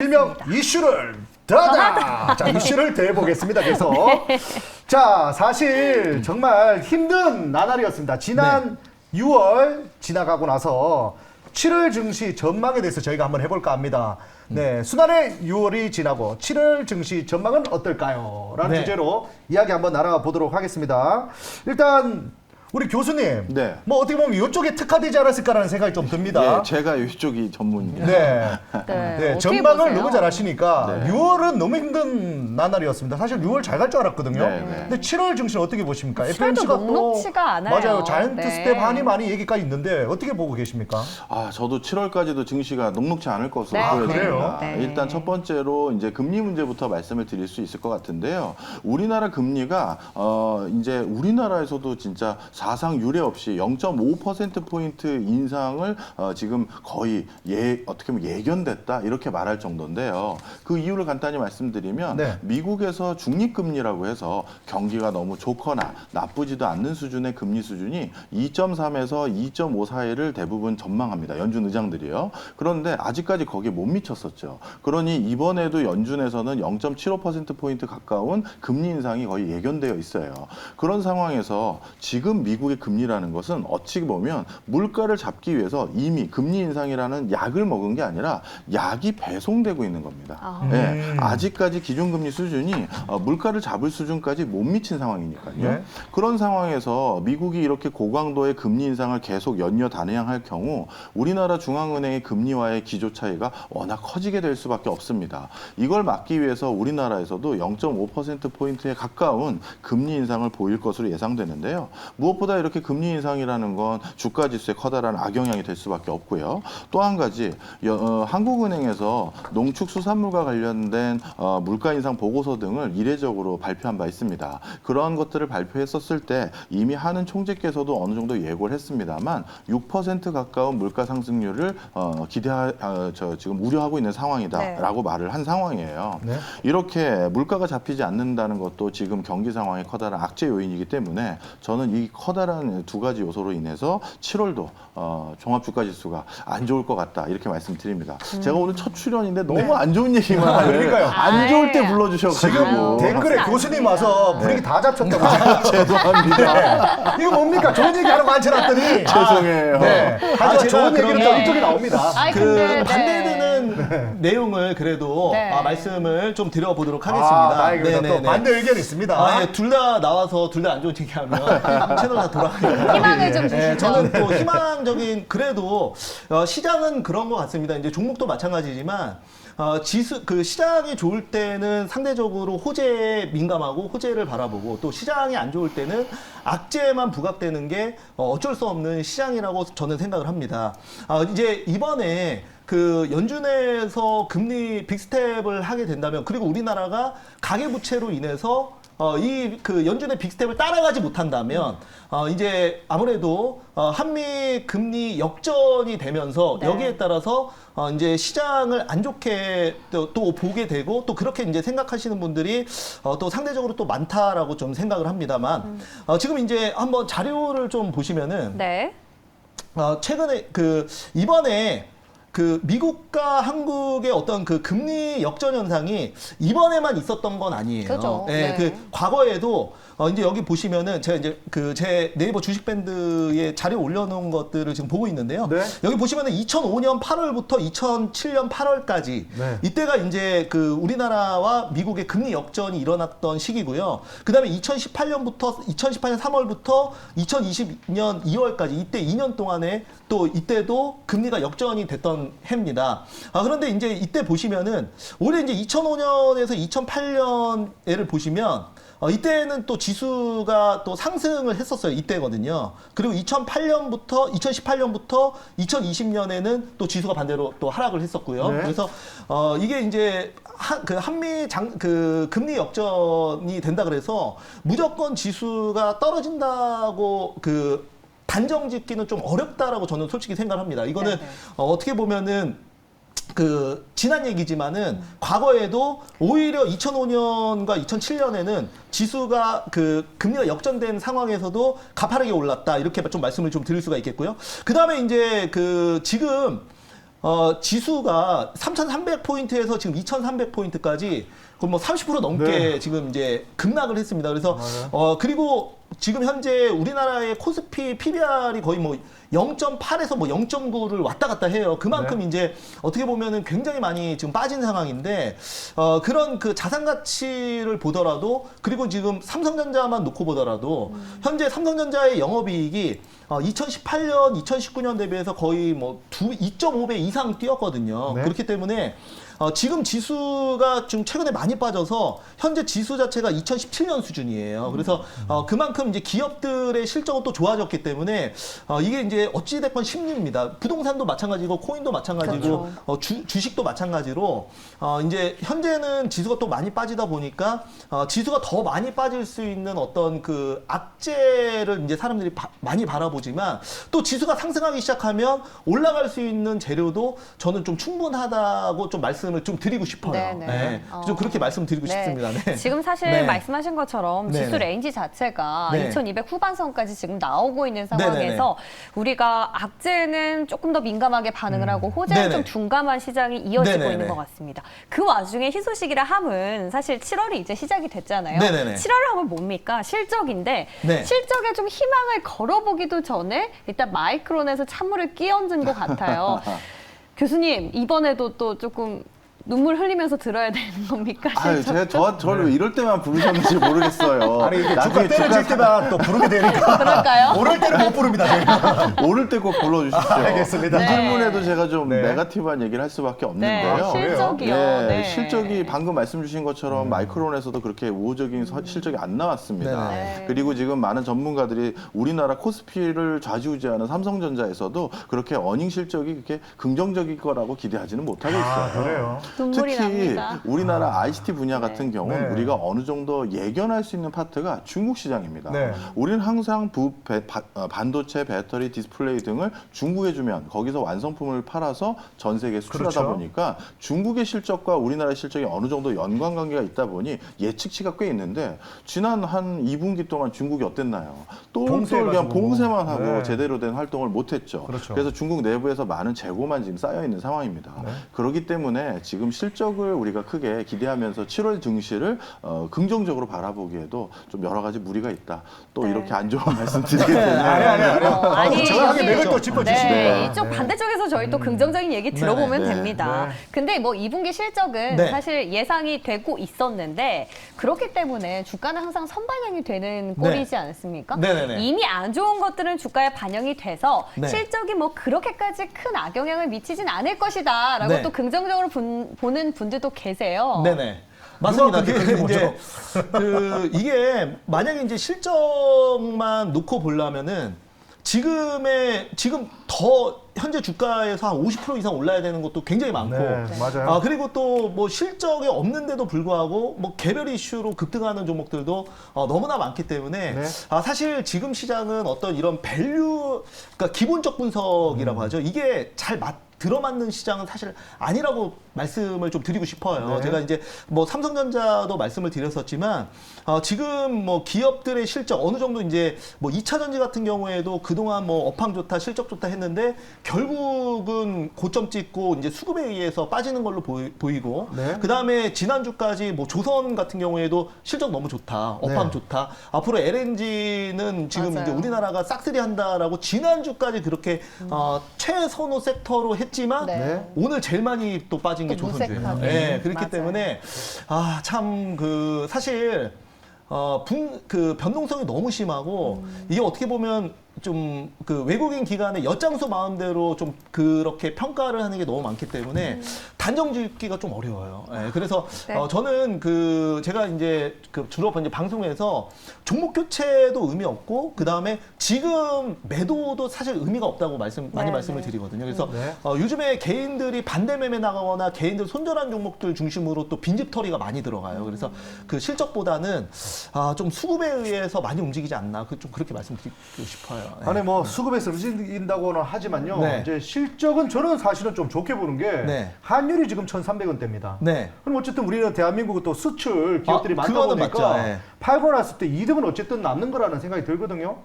일명 이슈를 더하다. 자, 이슈를 더해보겠습니다. 계속. 네. 자, 사실 정말 힘든 나날이었습니다. 지난 6월 지나가고 나서 7월 증시 전망에 대해서 저희가 한번 해볼까 합니다. 네, 수난의 6월이 지나고 7월 증시 전망은 어떨까요? 라는 네. 주제로 이야기 한번 나눠보도록 하겠습니다. 일단 우리 교수님, 네. 뭐 어떻게 보면 이쪽에 특화되지 않았을까라는 생각이 좀 듭니다. 예, 제가 이쪽이 전문입니다. 네. 네, 네, 어떻게 전망을 보세요? 너무 잘 하시니까 네. 6월은 너무 힘든 나날이었습니다. 사실 6월 잘 갈 줄 알았거든요. 네, 네. 근데 7월 증시는 어떻게 보십니까? 7월도 FMC가 녹록치가 않아요. 맞아요. 자이언트 네. 스텝 많이 얘기가 있는데 어떻게 보고 계십니까? 아, 저도 7월까지도 증시가 녹록지 않을 것으로 네. 보여집니다. 그래요? 네. 일단 첫 번째로 이제 금리 문제부터 말씀을 드릴 수 있을 것 같은데요. 우리나라 금리가 이제 우리나라에서도 진짜 사상 유례 없이 0.5%포인트 인상을 지금 거의 어떻게 보면 예견됐다 이렇게 말할 정도인데요. 그 이유를 간단히 말씀드리면 네. 미국에서 중립금리라고 해서 경기가 너무 좋거나 나쁘지도 않는 수준의 금리 수준이 2.3에서 2.5 사이를 대부분 전망합니다. 연준 의장들이요. 그런데 아직까지 거기에 못 미쳤었죠. 그러니 이번에도 연준에서는 0.75%포인트 가까운 금리 인상이 거의 예견되어 있어요. 그런 상황에서 지금 미국의 금리라는 것은 어찌 보면 물가를 잡기 위해서 이미 금리 인상이라는 약을 먹은 게 아니라 약이 배송되고 있는 겁니다. 아. 예, 아직까지 기준금리 수준이 물가를 잡을 수준까지 못 미친 상황이니까요. 네. 그런 상황에서 미국이 이렇게 고강도의 금리 인상을 계속 연이어 단행할 경우 우리나라 중앙은행의 금리와의 기조 차이가 워낙 커지게 될 수밖에 없습니다. 이걸 막기 위해서 우리나라에서도 0.5%포인트에 가까운 금리 인상을 보일 것으로 예상되는데요. 무엇보다 이렇게 금리 인상이라는 건 주가 지수에 커다란 악영향이 될 수밖에 없고요. 또 한 가지 한국은행에서 농축수산물과 관련된 물가 인상 보고서 등을 이례적으로 발표한 바 있습니다. 그러한 것들을 발표했었을 때 이미 하는 총재께서도 어느 정도 예고를 했습니다만 6% 가까운 물가 상승률을 지금 우려하고 있는 상황이다라고 말을 한 상황이에요. 네. 이렇게 물가가 잡히지 않는다는 것도 지금 경기 상황의 커다란 악재 요인이기 때문에 저는 이 커다란 두 가지 요소로 인해서 7월도 종합주가지수가 안 좋을 것 같다 이렇게 말씀드립니다. 제가 오늘 첫 출연인데 너무 안 좋은 얘기만 하는 그러니까요. 안 좋을 때 아이, 불러주셔가지고 지금 댓글에 그렇진 교수님 않습니다. 와서 분위기 다 잡혔다고. 죄송합니다. 이거 뭡니까? 좋은 얘기 하러 앉혀놨더니. 죄송해요. 네. 하지만 제가 좋은 얘기는 또 그러면- 이쪽에 나옵니다. 아이, 그 근데, 네. 반대되는 내용을 그래도 네. 말씀을 좀 드려보도록 하겠습니다. 다행입니다. 또 네네네. 반대 의견이 있습니다. 예, 둘 다 나와서 둘 다 안 좋은 얘기하면 채널 다 돌아가니까. 희망을 좀 주시죠. 예, 저는 또 희망적인 그래도 시장은 그런 것 같습니다. 이제 종목도 마찬가지지만 시장이 좋을 때는 상대적으로 호재에 민감하고 호재를 바라보고 또 시장이 안 좋을 때는 악재만 부각되는 게 어쩔 수 없는 시장이라고 저는 생각을 합니다. 이제 이번에 그 연준에서 금리 빅스텝을 하게 된다면 그리고 우리나라가 가계부채로 인해서 이 그 연준의 빅스텝을 따라가지 못한다면 이제 아무래도 한미 금리 역전이 되면서 네. 여기에 따라서 이제 시장을 안 좋게 또 보게 되고 또 그렇게 이제 생각하시는 분들이 또 상대적으로 또 많다라고 좀 생각을 합니다만 지금 이제 한번 자료를 좀 보시면은 네. 최근에 이번에 미국과 한국의 어떤 그 금리 역전 현상이 이번에만 있었던 건 아니에요. 그죠. 예, 네. 과거에도 이제 여기 보시면은 제가 이제 제 네이버 주식 밴드에 자료 올려놓은 것들을 지금 보고 있는데요. 네. 여기 보시면은 2005년 8월부터 2007년 8월까지 네. 이때가 이제 우리나라와 미국의 금리 역전이 일어났던 시기고요. 그다음에 2018년부터 2018년 3월부터 2020년 2월까지 이때 2년 동안에 또 이때도 금리가 역전이 됐던 해입니다. 그런데 이제 이때 보시면은 올해 이제 2005년에서 2008년에를 보시면 이때는 또 지수가 또 상승을 했었어요. 이때거든요. 그리고 2018년부터 2020년에는 또 지수가 반대로 또 하락을 했었고요. 네. 그래서 이게 이제 한미 금리 역전이 된다 그래서 무조건 지수가 떨어진다고 단정 짓기는 좀 어렵다라고 저는 솔직히 생각합니다. 이거는 네네. 어떻게 보면은 지난 얘기지만은 과거에도 오히려 2005년과 2007년에는 지수가 금리가 역전된 상황에서도 가파르게 올랐다 이렇게 좀 말씀을 좀 드릴 수가 있겠고요. 그 다음에 이제 지금 지수가 3,300포인트에서 지금 2,300포인트까지 거의 뭐 30% 넘게 네. 지금 이제 급락을 했습니다. 그래서 그리고 지금 현재 우리나라의 코스피 PBR이 거의 뭐 0.8에서 뭐 0.9를 왔다 갔다 해요. 그만큼 이제 어떻게 보면은 굉장히 많이 지금 빠진 상황인데 그런 그 자산 가치를 보더라도 그리고 지금 삼성전자만 놓고 보더라도 현재 삼성전자의 영업이익이 2018년, 2019년 대비해서 거의 뭐 2.5배 이상 뛰었거든요. 네. 그렇기 때문에 지금 지수가 좀 최근에 많이 빠져서 현재 지수 자체가 2017년 수준이에요. 그래서 그만큼 이제 기업들의 실적은 또 좋아졌기 때문에 이게 이제 어찌됐건 심리입니다. 부동산도 마찬가지고 코인도 마찬가지고 주식도 마찬가지로 이제 현재는 지수가 또 많이 빠지다 보니까 지수가 더 많이 빠질 수 있는 어떤 그 악재를 이제 사람들이 많이 바라보지만 또 지수가 상승하기 시작하면 올라갈 수 있는 재료도 저는 좀 충분하다고 좀 말씀을 좀 드리고 싶어요. 네네. 네. 좀 그렇게 말씀드리고 싶습니다. 네. 지금 사실 네. 말씀하신 것처럼 네네. 지수 레인지 자체가 네. 2200 후반선까지 지금 나오고 있는 상황에서 우리가 악재는 조금 더 민감하게 반응을 하고 호재는 네네. 좀 둔감한 시장이 이어지고 네네네. 있는 것 같습니다. 그 와중에 희소식이라 함은 사실 7월이 이제 시작이 됐잖아요. 네네네. 7월 함은 뭡니까? 실적인데 네. 실적에 좀 희망을 걸어보기도 전에 일단 마이크론에서 찬물을 끼얹은 것 같아요. 교수님 이번에도 또 조금 눈물 흘리면서 들어야 되는 겁니까? 아유, 저를 왜 이럴 때만 부르셨는지 모르겠어요. 아니 이게 주가 나중에 떨어질 때만 또 부르게 되니까 그럴까요? 오를 때는 못 부릅니다 저희가. 오를 때 꼭 불러주십시오. 알겠습니다. 이 네. 질문에도 제가 좀 네. 네거티브한 얘기를 할 수밖에 없는데요. 네, 실적이요. 예, 네. 실적이 방금 말씀 주신 것처럼 마이크론에서도 그렇게 우호적인 실적이 안 나왔습니다. 네. 그리고 지금 많은 전문가들이 우리나라 코스피를 좌지우지하는 삼성전자에서도 그렇게 어닝 실적이 그렇게 긍정적일 거라고 기대하지는 못하고 있어요. 그래요. 눈물이 특히 납니다. 우리나라 ICT 분야 같은 경우는 네. 우리가 어느 정도 예견할 수 있는 파트가 중국 시장입니다. 네. 우리는 항상 반도체, 배터리, 디스플레이 등을 중국에 주면 거기서 완성품을 팔아서 전 세계에 수출하다 그렇죠. 보니까 중국의 실적과 우리나라의 실적이 어느 정도 연관관계가 있다 보니 예측치가 꽤 있는데 지난 한 2분기 동안 중국이 어땠나요? 또 봉쇄해가지고. 그냥 봉쇄만 하고 네. 제대로 된 활동을 못했죠. 그렇죠. 그래서 중국 내부에서 많은 재고만 지금 쌓여 있는 상황입니다. 네. 그렇기 때문에 지금 실적을 우리가 크게 기대하면서 7월 증시를 긍정적으로 바라보기에도 좀 여러 가지 무리가 있다. 또 네. 이렇게 안 좋은 말씀 드리게 되면 아니, 정확하게 여기- 맥을 또 짚어주시네요. 네, 이쪽 네. 반대쪽에서 저희 또 긍정적인 얘기 들어보면 네. 됩니다. 네. 근데 뭐 2분기 실적은 네. 사실 예상이 되고 있었는데 그렇기 때문에 주가는 항상 선반영이 되는 꼴이지 않습니까? 네네네. 이미 안 좋은 것들은 주가에 반영이 돼서 네. 실적이 뭐 그렇게까지 큰 악영향을 미치진 않을 것이다라고 네. 또 긍정적으로 보는 분들도 계세요. 네네. 맞습니다. 누가 그렇게 이제 이게 만약에 이제 실적만 놓고 보려면은 지금 더 현재 주가에서 한 50% 이상 올라야 되는 것도 굉장히 많고 네, 맞아요. 그리고 또 뭐 실적이 없는데도 불구하고 뭐 개별 이슈로 급등하는 종목들도 너무나 많기 때문에 네. 사실 지금 시장은 어떤 이런 밸류 그러니까 기본적 분석이라고 하죠. 이게 잘 들어맞는 시장은 사실 아니라고 말씀을 좀 드리고 싶어요. 네. 제가 이제 뭐 삼성전자도 말씀을 드렸었지만 지금 뭐 기업들의 실적 어느 정도 이제 뭐 2차전지 같은 경우에도 그동안 뭐 업황 좋다, 실적 좋다 했는데 결국은 고점 찍고 이제 수급에 의해서 빠지는 걸로 보이고 네. 그다음에 지난주까지 뭐 조선 같은 경우에도 실적 너무 좋다, 업황 네. 좋다. 앞으로 LNG는 지금 맞아요. 이제 우리나라가 싹쓸이 한다라고 지난주까지 그렇게 최선호 섹터로 했지만 네. 오늘 제일 많이 또 빠진 게 또 조선주예요. 무색하게. 네, 그렇기 맞아요. 때문에 참 그 사실 그 변동성이 너무 심하고 이게 어떻게 보면 좀 그 외국인 기관의 엿장수 마음대로 좀 그렇게 평가를 하는 게 너무 많기 때문에 단정 짓기가 좀 어려워요. 예, 그래서 네. 저는 그 제가 이제 그 주로 이제 방송에서 종목 교체도 의미 없고 그 다음에 지금 매도도 사실 의미가 없다고 많이 네, 말씀을 네. 드리거든요. 그래서 네. 요즘에 개인들이 반대 매매 나가거나 개인들 손절한 종목들 중심으로 또 빈집털이가 많이 들어가요. 그래서 그 실적보다는 좀 수급에 의해서 많이 움직이지 않나 좀 그렇게 말씀드리고 싶어요. 네. 아니 뭐 수급에서 움직인다고는 하지만요. 네. 이제 실적은 저는 사실은 좀 좋게 보는 게 네. 환율이 지금 1,300원대입니다. 네. 그럼 어쨌든 우리는 대한민국은 또 수출 기업들이 많다 그거는 보니까 맞죠. 네. 팔고 났을 때 이득은 어쨌든 남는 거라는 생각이 들거든요.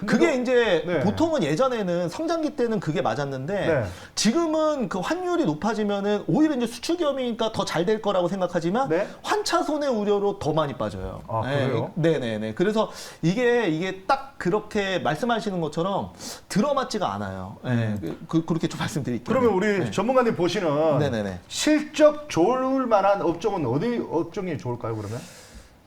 그게 이제 네. 보통은 예전에는 성장기 때는 그게 맞았는데 네. 지금은 그 환율이 높아지면은 오히려 이제 수출 겸이니까 더 잘 될 거라고 생각하지만 네. 환차 손해 우려로 더 많이 빠져요. 아, 그래요? 네네네. 그래서 이게 딱 그렇게 말씀하시는 것처럼 들어맞지가 않아요. 네. 그렇게 좀 말씀드릴게요. 그러면 우리 네. 전문가님 보시는 네네네. 실적 좋을 만한 업종은 어디 업종이 좋을까요, 그러면?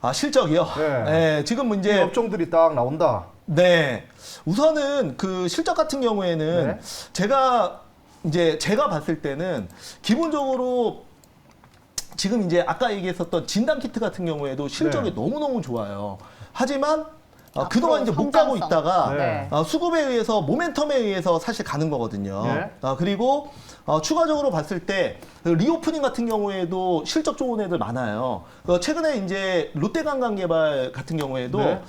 아, 실적이요? 네. 네. 지금 이 이제 업종들이 딱 나온다. 네. 우선은 그 실적 같은 경우에는 네. 제가 봤을 때는 기본적으로 지금 이제 아까 얘기했었던 진단 키트 같은 경우에도 실적이 네. 너무너무 좋아요. 하지만 앞으로 그동안 이제 못 가고 성장성. 있다가 네. 수급에 의해서 모멘텀에 의해서 사실 가는 거거든요. 네. 그리고 추가적으로 봤을 때 리오프닝 같은 경우에도 실적 좋은 애들 많아요. 최근에 이제 롯데관광개발 같은 경우에도 네.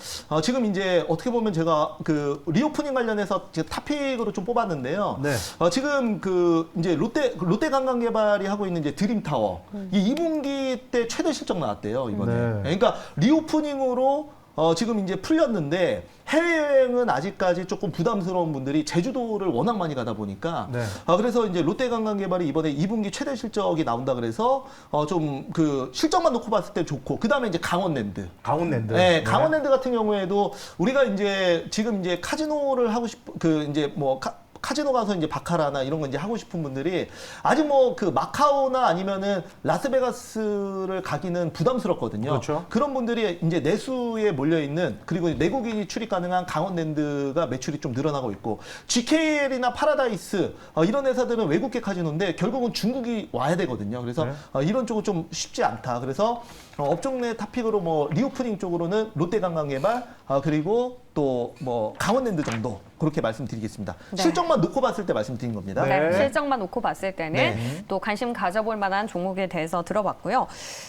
지금 이제 어떻게 보면 제가 그 리오프닝 관련해서 이제 탑픽으로 좀 뽑았는데요. 네. 지금 그 이제 롯데관광개발이 하고 있는 이제 드림타워 이 2분기 때 최대 실적 나왔대요 이번에. 네. 그러니까 리오프닝으로 지금 이제 풀렸는데 해외여행은 아직까지 조금 부담스러운 분들이 제주도를 워낙 많이 가다 보니까 네. 그래서 이제 롯데관광개발이 이번에 2분기 최대 실적이 나온다 그래서 좀 그 실적만 놓고 봤을 때 좋고 그 다음에 이제 강원랜드. 강원랜드. 네, 강원랜드 같은 경우에도 우리가 이제 지금 이제 카지노를 하고 그 이제 뭐 카지노 가서 이제 바카라나 이런 거 이제 하고 싶은 분들이 아직 뭐 그 마카오나 아니면은 라스베가스를 가기는 부담스럽거든요. 그렇죠. 그런 분들이 이제 내수에 몰려 있는 그리고 내국인이 출입 가능한 강원랜드가 매출이 좀 늘어나고 있고 GKL이나 파라다이스 이런 회사들은 외국계 카지노인데 결국은 중국이 와야 되거든요. 그래서 네. 이런 쪽은 좀 쉽지 않다. 그래서 업종 내 탑픽으로 뭐 리오프닝 쪽으로는 롯데관광개발 그리고 또 뭐 강원랜드 정도 그렇게 말씀드리겠습니다. 네. 실적만 놓고 봤을 때 말씀드린 겁니다. 네. 네, 실적만 놓고 봤을 때는 네. 또 관심 가져볼 만한 종목에 대해서 들어봤고요.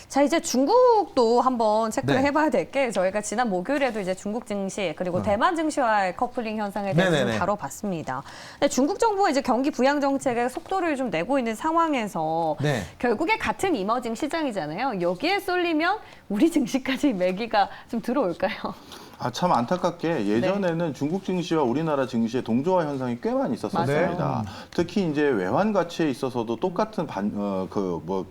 자, 이제 중국도 한번 체크를 네. 해봐야 될 게 저희가 지난 목요일에도 이제 중국 증시 그리고 대만 증시와의 커플링 현상에 대해서 좀 네네네. 다뤄봤습니다. 근데 중국 정부가 이제 경기 부양 정책에 속도를 좀 내고 있는 상황에서 네. 결국에 같은 이머징 시장이잖아요. 여기에 쏠리면 우리 증시까지 매기가 좀 들어올까요? 참 안타깝게 예전에는 중국 증시와 우리나라 증시의 동조화 현상이 꽤 많이 있었습니다. 특히 이제 외환 가치에 있어서도 똑같은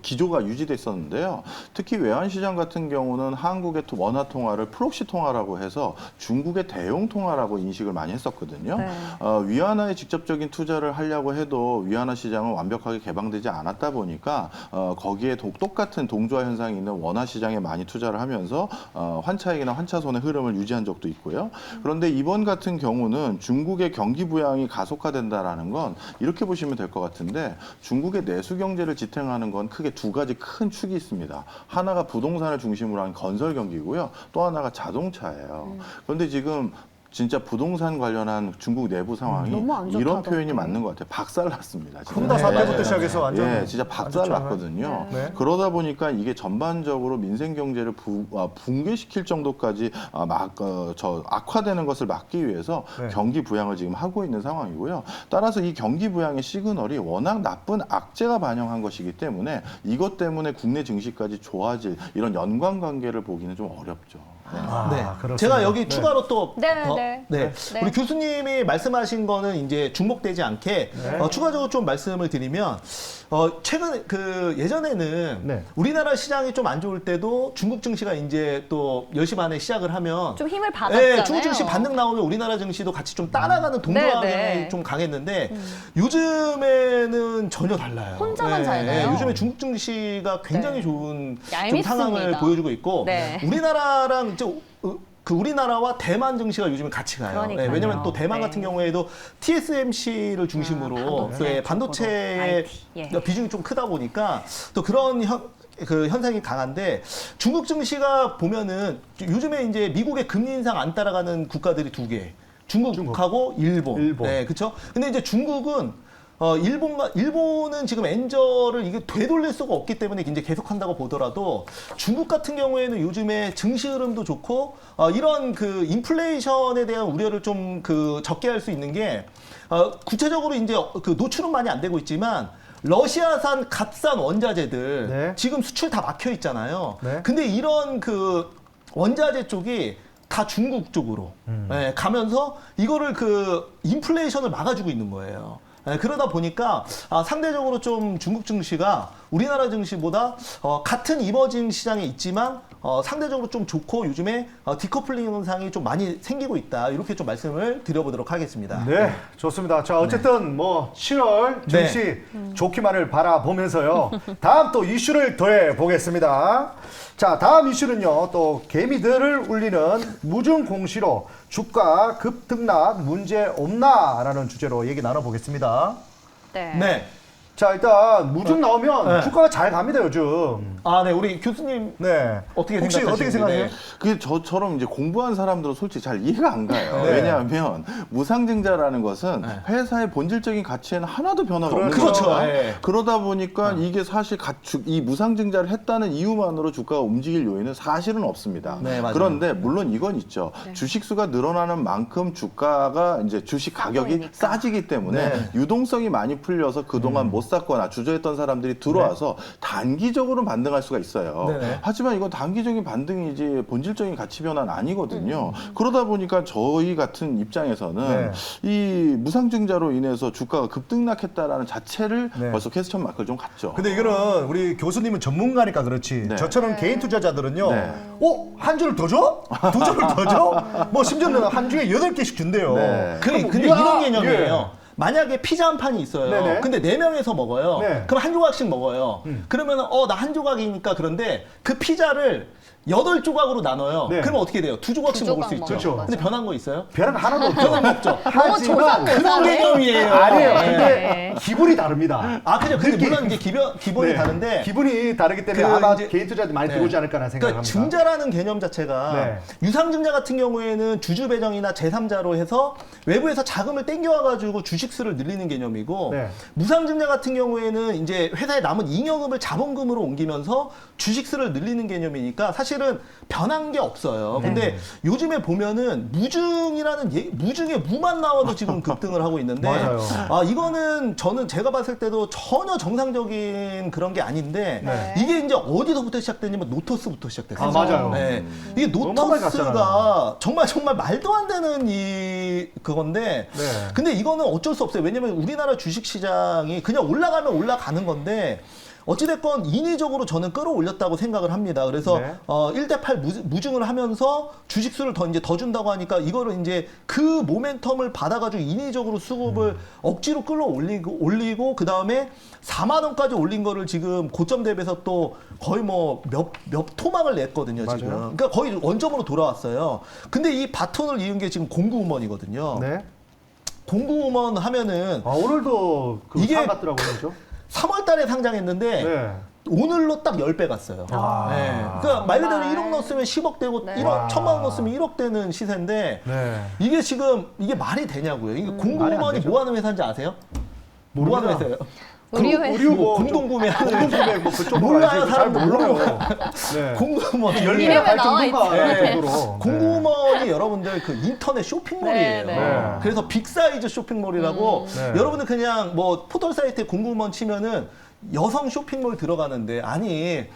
기조가 유지됐었는데요. 특히 외환 시장 같은 경우는 한국의 원화 통화를 프록시 통화라고 해서 중국의 대용 통화라고 인식을 많이 했었거든요. 네. 위안화에 직접적인 투자를 하려고 해도 위안화 시장은 완벽하게 개방되지 않았다 보니까 거기에 똑같은 동조화 현상이 있는 원화 시장에 많이 투자를 하면서 환차익이나 환차손의 흐름을 유지한 적도 있고요. 그런데 이번 같은 경우는 중국의 경기 부양이 가속화된다라는 건 이렇게 보시면 될 것 같은데 중국의 내수 경제를 지탱하는 건 크게 두 가지 큰 축이 있습니다. 하나가 부동산을 중심으로 한 건설 경기고요. 또 하나가 자동차예요. 그런데 지금 진짜 부동산 관련한 중국 내부 상황이 너무 안 좋다던데. 이런 표현이 맞는 것 같아요. 박살났습니다. 진짜. 흠다 사태부터 시작해서 완전 예, 진짜 박살났거든요. 네. 그러다 보니까 이게 전반적으로 민생 경제를 붕괴시킬 정도까지 악화되는 것을 막기 위해서 네. 경기 부양을 지금 하고 있는 상황이고요. 따라서 이 경기 부양의 시그널이 워낙 나쁜 악재가 반영한 것이기 때문에 이것 때문에 국내 증시까지 좋아질 이런 연관관계를 보기는 좀 어렵죠. 네. 그렇습니다. 제가 여기 네. 추가로 또 네. 우리 교수님이 말씀하신 거는 이제 중복되지 않게 추가적으로 좀 말씀을 드리면 최근 그 예전에는 네. 우리나라 시장이 좀 안 좋을 때도 중국 증시가 이제 또 10시 반에 시작을 하면 좀 힘을 받았잖아요. 중국 증시 반등 나오면 우리나라 증시도 같이 좀 따라가는 동조화경이 네. 좀 강했는데 요즘에는 전혀 달라요. 혼자만 잘 가요. 요즘에 중국 증시가 굉장히 네. 좋은 좀 얄밉습니다. 상황을 보여주고 있고 네. 우리나라랑 이제 그 우리나라와 대만 증시가 요즘에 같이 가요. 그러니까요. 왜냐면 또 대만 네. 같은 경우에도 TSMC를 중심으로 반도체의 IT, 예. 비중이 좀 크다 보니까 또 그런 그 현상이 강한데 중국 증시가 보면은 요즘에 이제 미국의 금리 인상 안 따라가는 국가들이 두 개. 중국하고 일본. 네, 그렇죠? 근데 이제 중국은 일본은 지금 엔저를 이게 되돌릴 수가 없기 때문에 이제 계속한다고 보더라도 중국 같은 경우에는 요즘에 증시 흐름도 좋고 이런 그 인플레이션에 대한 우려를 좀 그 적게 할 수 있는 게 구체적으로 이제 그 노출은 많이 안 되고 있지만 러시아산 값싼 원자재들 네. 지금 수출 다 막혀 있잖아요. 네. 근데 이런 그 원자재 쪽이 다 중국 쪽으로 예, 가면서 이거를 그 인플레이션을 막아주고 있는 거예요. 예, 그러다 보니까 상대적으로 좀 중국 증시가 우리나라 증시보다 같은 이머징 시장에 있지만 상대적으로 좀 좋고 요즘에 디커플링 현상이 좀 많이 생기고 있다. 이렇게 좀 말씀을 드려보도록 하겠습니다. 네, 좋습니다. 자, 어쨌든 뭐 7월 증시 좋기만을 바라보면서요. 다음 또 이슈를 더해 보겠습니다. 자, 다음 이슈는요. 또 개미들을 울리는 무중 공시로 주가 급등락 문제 없나라는 주제로 얘기 나눠보겠습니다. 네. 네. 자, 일단 무중 나오면 네. 주가가 잘 갑니다, 요즘. 네, 우리 교수님 네. 어떻게 혹시 어떻게 생각하시는지. 생각해요? 네. 그게 저처럼 이제 공부한 사람들은 솔직히 잘 이해가 안 가요. 네. 왜냐하면 무상증자라는 것은 회사의 본질적인 가치에는 하나도 변화가 없는 그렇죠. 거죠. 네. 그러다 보니까 이게 사실 이 무상증자를 했다는 이유만으로 주가가 움직일 요인은 사실은 없습니다. 네, 맞아요. 그런데 물론 이건 있죠. 주식수가 늘어나는 만큼 주가가 이제 주식 가격이 싸보이니까. 싸지기 때문에 네. 유동성이 많이 풀려서 그동안 못 샀거나 주저했던 사람들이 들어와서 단기적으로 반등할 수가 있어요. 네네. 하지만 이건 단기적인 반등이지 본질적인 가치 변화는 아니거든요. 그러다 보니까 저희 같은 입장에서는 이 무상증자로 인해서 주가가 급등락했다라는 자체를 네. 벌써 퀘스천 마크를 좀 갔죠. 근데 이거는 우리 교수님은 전문가니까 그렇지. 네. 저처럼 개인 투자자들은요. 네. 한 주를 더 줘? 두 주를 더 줘? 뭐 심지어는 한 주에 8개씩 준대요. 네. 근데 야, 이런 개념이에요. 예. 만약에 피자 한 판이 있어요. 네네. 근데 4명에서 먹어요. 네. 그럼 한 조각씩 먹어요. 그러면 나 한 조각이니까 그런데 그 피자를 8조각으로 나눠요. 네. 그러면 어떻게 돼요? 2조각씩 두 먹을 수 조각 있죠. 그렇죠. 근데 변한 거 있어요? 별은 하나도 없죠. 변한 거 없죠. 너무 하지만 조상모사네. 그런 개념이에요. 아니에요. 네. 근데 기분이 다릅니다. 그죠. 근데 느낌. 물론 이제 기본이 네. 다른데 기분이 다르기 때문에 그 아마 이제- 개인 투자자들 많이 네. 들어오지 않을까라는 생각을 그러니까 합니다. 증자라는 개념 자체가 네. 유상증자 같은 경우에는 주주 배정이나 제3자로 해서 외부에서 자금을 땡겨와가지고 주식수를 늘리는 개념이고 네. 무상증자 같은 경우에는 이제 회사에 남은 잉여금을 자본금으로 옮기면서 주식수를 늘리는 개념이니까 사실은 변한 게 없어요. 네. 근데 요즘에 보면은 무중에 무만 나와도 지금 급등을 하고 있는데 맞아요. 이거는 저는 제가 봤을 때도 전혀 정상적인 그런 게 아닌데 네. 이게 이제 어디서부터 시작됐냐면 노토스부터 시작됐어요. 맞아요. 네. 이게 너무 많이 노토스가 갔잖아요. 정말 말도 안 되는 그건데 네. 근데 이거는 어쩔 수 없어요. 왜냐면 우리나라 주식 시장이 그냥 올라가면 올라가는 건데 어찌됐건 인위적으로 저는 끌어올렸다고 생각을 합니다. 그래서 네. 1대8 무증을 하면서 주식수를 더 준다고 하니까 이거를 이제 그 모멘텀을 받아가지고 인위적으로 수급을 억지로 끌어올리고 그 다음에 4만 원까지 올린 거를 지금 고점 대비해서 또 거의 뭐 몇 토막을 냈거든요. 지금. 맞아요. 그러니까 거의 원점으로 돌아왔어요. 근데 이 바톤을 이은 게 지금 공구우먼이거든요. 네. 공구우먼 하면은 오늘도 그 이게 상 같더라고요. 그죠? 3월 달에 상장했는데 네. 오늘로 딱 10배 갔어요. 네. 그러니까 말 그대로 정말. 1억 넣었으면 10억 되고 네. 1억, 1,000만 원 넣었으면 1억 되는 시세인데 네. 이게 지금 이게 말이 되냐고요. 이게 말이 안 공구우먼이 되죠. 뭐 하는 회사인지 아세요? 뭐 하는 모릅니다. 회사예요? 의류 의류 뭐 공동구매하는 공동구매 뭐 그쪽 몰라요, 알지? 잘 사람들 몰라요. 네. 공구우먼 이름에 열매가 갈 나와 정도가 있지. 할 정도로. 공구우먼이 여러분들 그 인터넷 쇼핑몰이에요. 네, 네. 그래서 빅사이즈 쇼핑몰이라고 네. 여러분들 그냥 뭐 포털 사이트에 공구우먼 치면은 여성 쇼핑몰 들어가는데 아니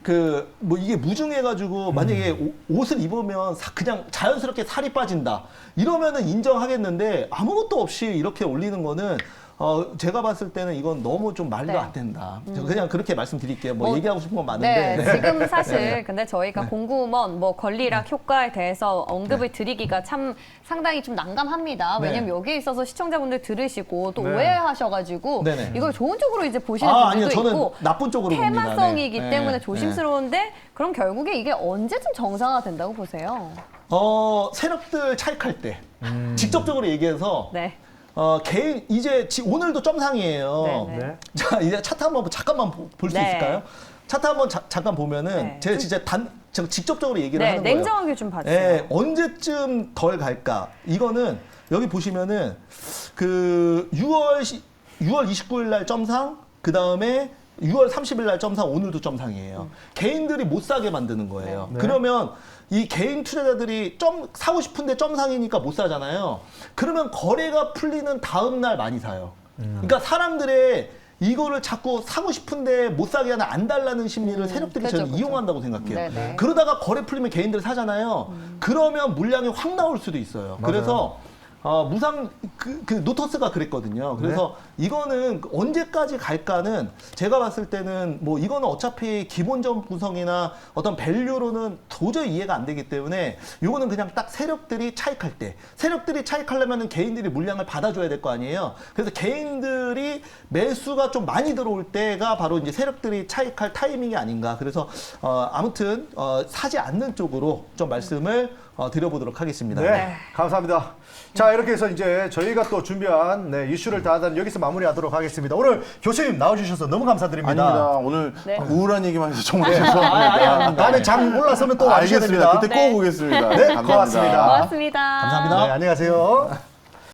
그 뭐 이게 무중해가지고 만약에 옷을 입으면 그냥 자연스럽게 살이 빠진다 이러면은 인정하겠는데 아무것도 없이 이렇게 올리는 거는 제가 봤을 때는 이건 너무 좀 말도 네. 안 된다. 그냥 그렇게 말씀드릴게요. 뭐 뭐, 얘기하고 싶은 건 많은데. 네, 지금 사실 근데 저희가 공구먼 뭐 권리락 효과에 대해서 언급을 드리기가 참 상당히 좀 난감합니다. 네. 왜냐면 여기에 있어서 시청자분들 들으시고 또 네. 오해하셔가지고 네네. 이걸 좋은 쪽으로 이제 보시는 아니요, 분들도 저는 있고 나쁜 쪽으로 봅니다. 테마성이기 네. 때문에 네. 조심스러운데 그럼 결국에 이게 언제쯤 정상화 된다고 보세요? 세력들 차익할 때 직접적으로 얘기해서 네. 개인 이제 오늘도 점상이에요. 네, 네. 자 이제 차트 한번 잠깐만 볼 수 네. 있을까요? 차트 한번 잠깐 보면은 네. 제가 진짜 제가 직접적으로 얘기를 네, 하는 거예요. 냉정하게 좀 봐주세요. 예, 언제쯤 덜 갈까? 이거는 여기 보시면은 그 6월 29일 날 점상, 그 다음에 6월 30일 날 점상, 오늘도 점상이에요. 개인들이 못 사게 만드는 거예요. 네. 그러면 이 개인 투자자들이 사고 싶은데 점상이니까 못 사잖아요. 그러면 거래가 풀리는 다음 날 많이 사요. 그러니까 사람들의 이거를 자꾸 사고 싶은데 못 사게 하는 안 달라는 심리를 세력들이 그죠, 저는 그죠. 이용한다고 생각해요. 네네. 그러다가 거래 풀리면 개인들 사잖아요. 그러면 물량이 확 나올 수도 있어요. 맞아요. 그래서 무상 그 노터스가 그랬거든요. 그래서 이거는 언제까지 갈까는 제가 봤을 때는 뭐 이거는 어차피 기본적 구성이나 어떤 밸류로는 도저히 이해가 안 되기 때문에 이거는 그냥 딱 세력들이 차익할 때 세력들이 차익하려면은 개인들이 물량을 받아줘야 될 거 아니에요. 그래서 개인들이 매수가 좀 많이 들어올 때가 바로 이제 세력들이 차익할 타이밍이 아닌가. 그래서 아무튼 사지 않는 쪽으로 좀 말씀을 드려보도록 하겠습니다. 네, 감사합니다. 자, 이렇게 해서 이제 저희가 또 준비한 이슈를 다 여기서 마무리하도록 하겠습니다. 오늘 교수님 나와주셔서 너무 감사드립니다. 아닙니다. 오늘 네. 우울한 얘기만 해서 정말 네. 죄송합니다. 다음에 장 올라서면 또 와주셔야 알겠습니다. 됩니다. 그때 네. 꼭 오겠습니다. 네, 감사합니다. 고맙습니다. 고맙습니다. 감사합니다. 네, 안녕히 가세요.